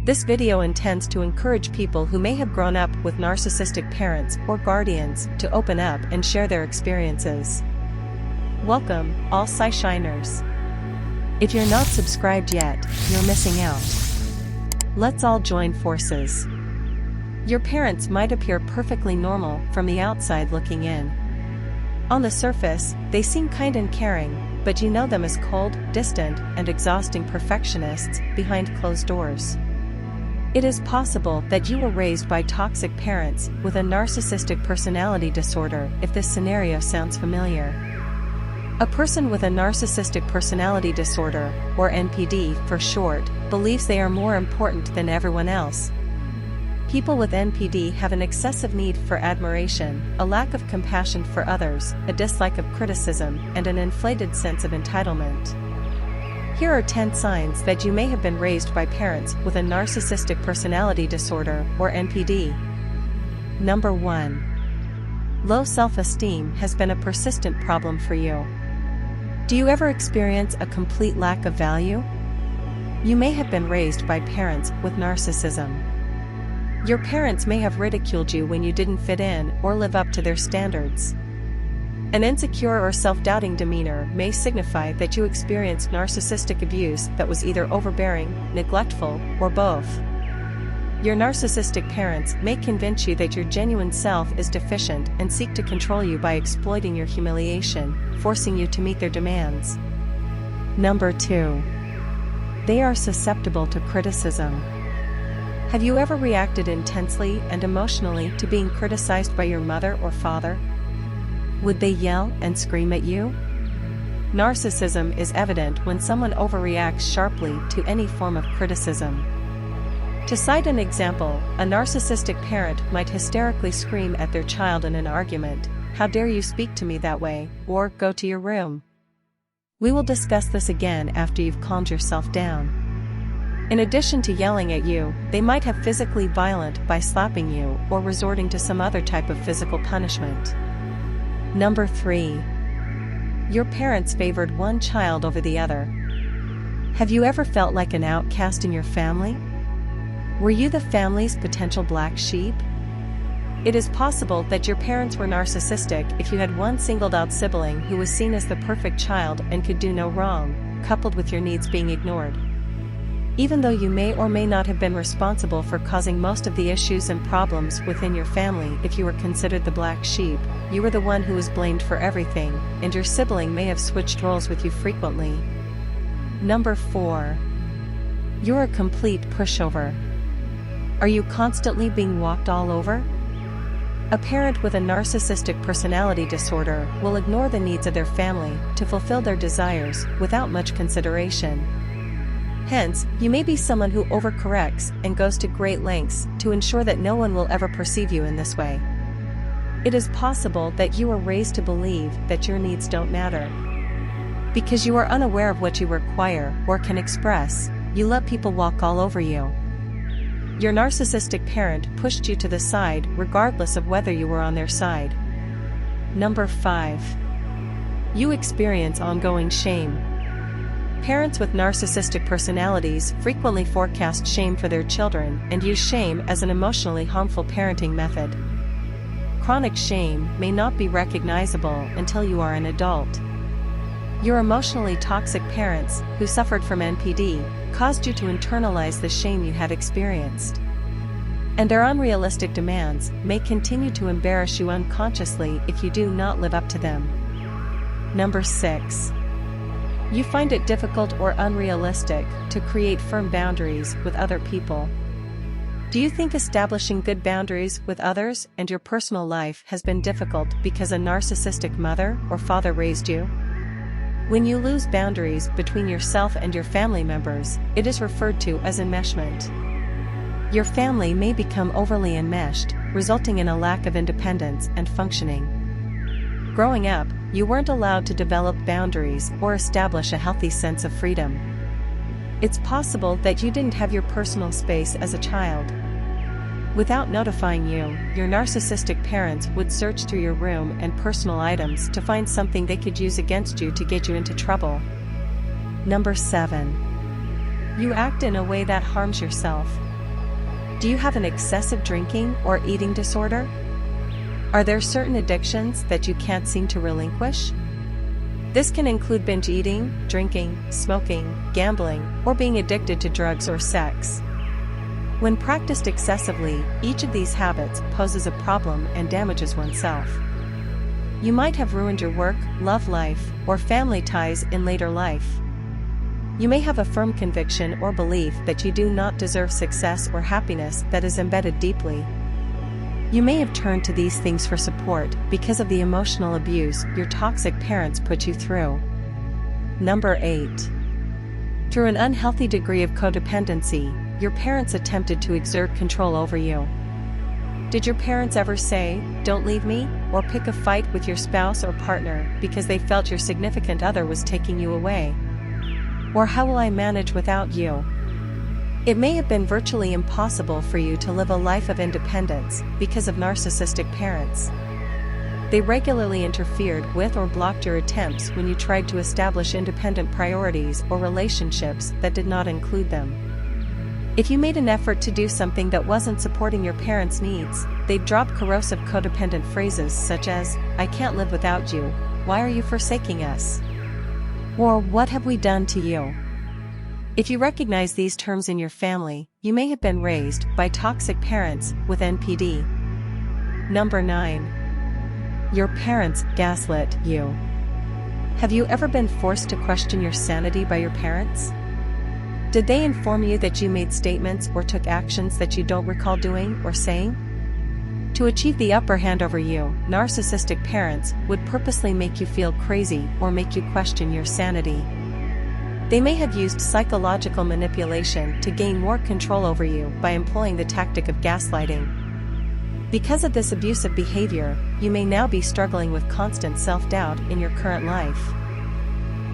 This video intends to encourage people who may have grown up with narcissistic parents or guardians to open up and share their experiences. Welcome, all PsySHINERS. If you're not subscribed yet, you're missing out. Let's all join forces. Your parents might appear perfectly normal from the outside looking in. On the surface, they seem kind and caring, but you know them as cold, distant, and exhausting perfectionists behind closed doors. It is possible that you were raised by toxic parents with a narcissistic personality disorder if this scenario sounds familiar. A person with a narcissistic personality disorder, or NPD for short, believes they are more important than everyone else. People with NPD have an excessive need for admiration, a lack of compassion for others, a dislike of criticism, and an inflated sense of entitlement. Here are 10 signs that you may have been raised by parents with a narcissistic personality disorder, or NPD. Number 1. Low self-esteem has been a persistent problem for you. Do you ever experience a complete lack of value? You may have been raised by parents with narcissism. Your parents may have ridiculed you when you didn't fit in or live up to their standards. An insecure or self-doubting demeanor may signify that you experienced narcissistic abuse that was either overbearing, neglectful, or both. Your narcissistic parents may convince you that your genuine self is deficient and seek to control you by exploiting your humiliation, forcing you to meet their demands. Number 2. They are susceptible to criticism. Have you ever reacted intensely and emotionally to being criticized by your mother or father? Would they yell and scream at you? Narcissism is evident when someone overreacts sharply to any form of criticism. To cite an example, a narcissistic parent might hysterically scream at their child in an argument, "How dare you speak to me that way," or "Go to your room." We will discuss this again after you've calmed yourself down. In addition to yelling at you, they might have physically violent by slapping you or resorting to some other type of physical punishment. Number 3. Your parents favored one child over the other. Have you ever felt like an outcast in your family? Were you the family's potential black sheep? It is possible that your parents were narcissistic if you had one singled-out sibling who was seen as the perfect child and could do no wrong, coupled with your needs being ignored. Even though you may or may not have been responsible for causing most of the issues and problems within your family, if you were considered the black sheep, you were the one who was blamed for everything, and your sibling may have switched roles with you frequently. Number 4. You're a complete pushover. Are you constantly being walked all over? A parent with a narcissistic personality disorder will ignore the needs of their family to fulfill their desires without much consideration. Hence, you may be someone who overcorrects and goes to great lengths to ensure that no one will ever perceive you in this way. It is possible that you were raised to believe that your needs don't matter. Because you are unaware of what you require or can express, you let people walk all over you. Your narcissistic parent pushed you to the side regardless of whether you were on their side. Number 5. You experience ongoing shame. Parents with narcissistic personalities frequently forecast shame for their children and use shame as an emotionally harmful parenting method. Chronic shame may not be recognizable until you are an adult. Your emotionally toxic parents, who suffered from NPD, caused you to internalize the shame you had experienced. And their unrealistic demands may continue to embarrass you unconsciously if you do not live up to them. Number 6. You find it difficult or unrealistic to create firm boundaries with other people. Do you think establishing good boundaries with others and your personal life has been difficult because a narcissistic mother or father raised you? When you lose boundaries between yourself and your family members, it is referred to as enmeshment. Your family may become overly enmeshed, resulting in a lack of independence and functioning. Growing up, you weren't allowed to develop boundaries or establish a healthy sense of freedom. It's possible that you didn't have your personal space as a child. Without notifying you, your narcissistic parents would search through your room and personal items to find something they could use against you to get you into trouble. Number 7. You act in a way that harms yourself. Do you have an excessive drinking or eating disorder? Are there certain addictions that you can't seem to relinquish? This can include binge eating, drinking, smoking, gambling, or being addicted to drugs or sex. When practiced excessively, each of these habits poses a problem and damages oneself. You might have ruined your work, love life, or family ties in later life. You may have a firm conviction or belief that you do not deserve success or happiness that is embedded deeply. You may have turned to these things for support because of the emotional abuse your toxic parents put you through. Number 8. Through an unhealthy degree of codependency, your parents attempted to exert control over you. Did your parents ever say, "Don't leave me," or pick a fight with your spouse or partner because they felt your significant other was taking you away? Or "How will I manage without you?" It may have been virtually impossible for you to live a life of independence because of narcissistic parents. They regularly interfered with or blocked your attempts when you tried to establish independent priorities or relationships that did not include them. If you made an effort to do something that wasn't supporting your parents' needs, they'd drop corrosive codependent phrases such as, "I can't live without you," "Why are you forsaking us?" or "What have we done to you?" If you recognize these terms in your family, you may have been raised by toxic parents with NPD. Number 9. Your parents gaslit you. Have you ever been forced to question your sanity by your parents? Did they inform you that you made statements or took actions that you don't recall doing or saying? To achieve the upper hand over you, narcissistic parents would purposely make you feel crazy or make you question your sanity. They may have used psychological manipulation to gain more control over you by employing the tactic of gaslighting. Because of this abusive behavior, you may now be struggling with constant self-doubt in your current life.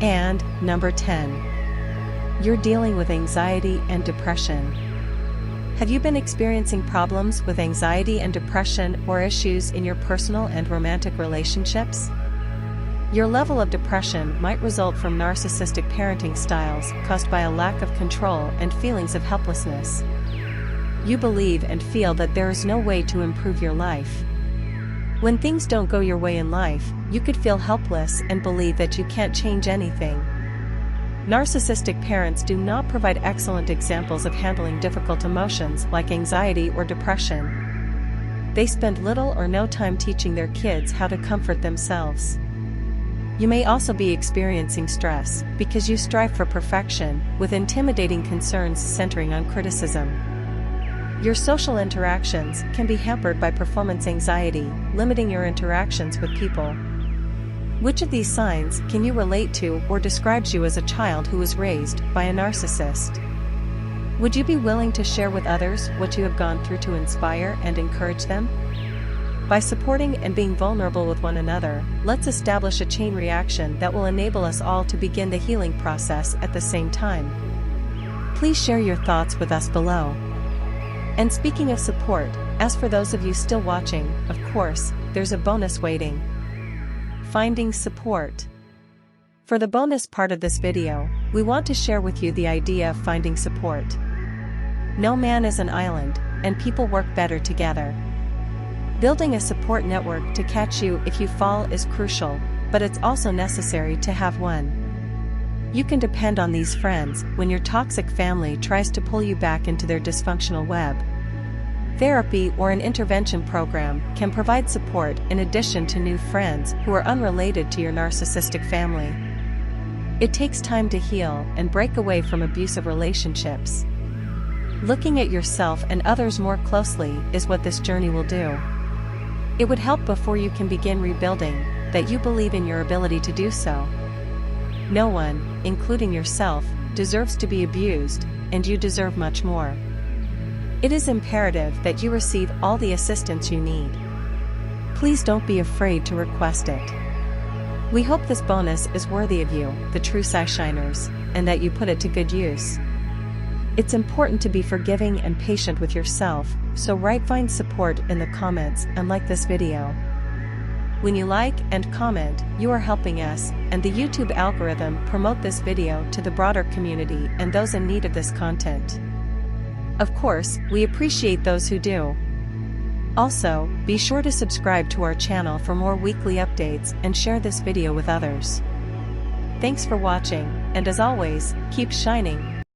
And, number 10. You're dealing with anxiety and depression. Have you been experiencing problems with anxiety and depression or issues in your personal and romantic relationships? Your level of depression might result from narcissistic parenting styles caused by a lack of control and feelings of helplessness. You believe and feel that there is no way to improve your life. When things don't go your way in life, you could feel helpless and believe that you can't change anything. Narcissistic parents do not provide excellent examples of handling difficult emotions like anxiety or depression. They spend little or no time teaching their kids how to comfort themselves. You may also be experiencing stress because you strive for perfection, with intimidating concerns centering on criticism. Your social interactions can be hampered by performance anxiety, limiting your interactions with people. Which of these signs can you relate to or describes you as a child who was raised by a narcissist? Would you be willing to share with others what you have gone through to inspire and encourage them? By supporting and being vulnerable with one another, let's establish a chain reaction that will enable us all to begin the healing process at the same time. Please share your thoughts with us below. And speaking of support, as for those of you still watching, of course, there's a bonus waiting. Finding support. For the bonus part of this video, we want to share with you the idea of finding support. No man is an island, and people work better together. Building a support network to catch you if you fall is crucial, but it's also necessary to have one. You can depend on these friends when your toxic family tries to pull you back into their dysfunctional web. Therapy or an intervention program can provide support in addition to new friends who are unrelated to your narcissistic family. It takes time to heal and break away from abusive relationships. Looking at yourself and others more closely is what this journey will do. It would help before you can begin rebuilding, that you believe in your ability to do so. No one, including yourself, deserves to be abused, and you deserve much more. It is imperative that you receive all the assistance you need. Please don't be afraid to request it. We hope this bonus is worthy of you, the true PsySHINERS, and that you put it to good use. It's important to be forgiving and patient with yourself, so find support in the comments and like this video. When you like and comment, you are helping us, and the YouTube algorithm promote this video to the broader community and those in need of this content. Of course, we appreciate those who do. Also, be sure to subscribe to our channel for more weekly updates and share this video with others. Thanks for watching, and as always, keep shining.